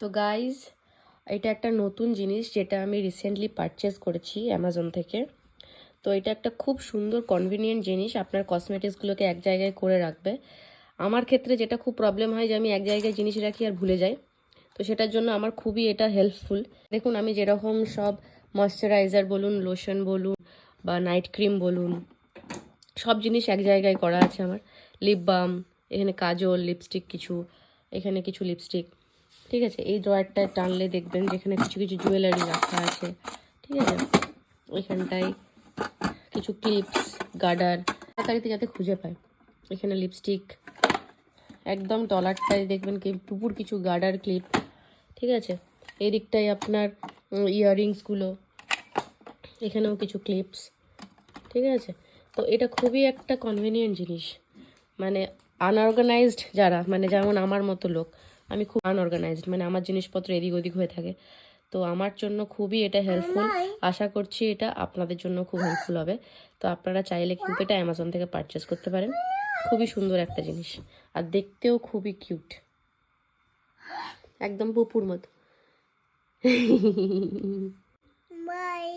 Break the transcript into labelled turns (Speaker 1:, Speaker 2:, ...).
Speaker 1: তো গাইজ, এটা একটা নতুন জিনিস যেটা আমি রিসেন্টলি পারচেস করেছি অ্যামাজন থেকে। তো এটা একটা খুব সুন্দর কনভিনিয়েন্ট জিনিস, আপনার কসমেটিক্সগুলোকে এক জায়গায় করে রাখবে। আমার ক্ষেত্রে যেটা খুব প্রবলেম হয় যে আমি এক জায়গায় জিনিস রাখি আর ভুলে যাই, তো সেটার জন্য আমার খুবই এটা হেল্পফুল। দেখুন, আমি যেরকম সব ময়শ্চারাইজার বলুন, লোশন বলুন বা নাইট ক্রিম বলুন, সব জিনিস এক জায়গায় করা আছে আমার। লিপ বাম, এখানে কাজল, লিপস্টিক কিছু, এখানে কিছু লিপস্টিক, ঠিক আছে। এই ড্রয়ারটায় টানলে দেখবেন যেখানে কিছু কিছু জুয়েলারি রাখা আছে, ঠিক আছে। এখানটায় কিছু ক্লিপস, গার্ডার, তাড়াতাড়িতে যাতে খুঁজে পায়। এখানে লিপস্টিক, একদম তলারটায় দেখবেন কি টুপুর কিছু গার্ডার ক্লিপ, ঠিক আছে। এই দিকটায় আপনার ইয়াররিংসগুলো, এখানেও কিছু ক্লিপস, ঠিক আছে। তো এটা খুবই একটা কনভিনিয়েন্ট জিনিস। মানে আনঅর্গানাইজড যারা, মানে যেমন আমার মতো লোক, আমি খুব আনঅর্গানাইজড, মানে আমার জিনিসপত্র এদিক ওদিক হয়ে থাকে, তো আমার জন্য খুবই এটা হেল্পফুল। আশা করছি এটা আপনাদের জন্য খুব হেল্পফুল হবে। তো আপনারা চাইলে কিন্তু এটা অ্যামাজন থেকে পারচেস করতে পারেন। খুবই সুন্দর একটা জিনিস, আর দেখতেও খুবই কিউট, একদম পুপুর মতো। বাই।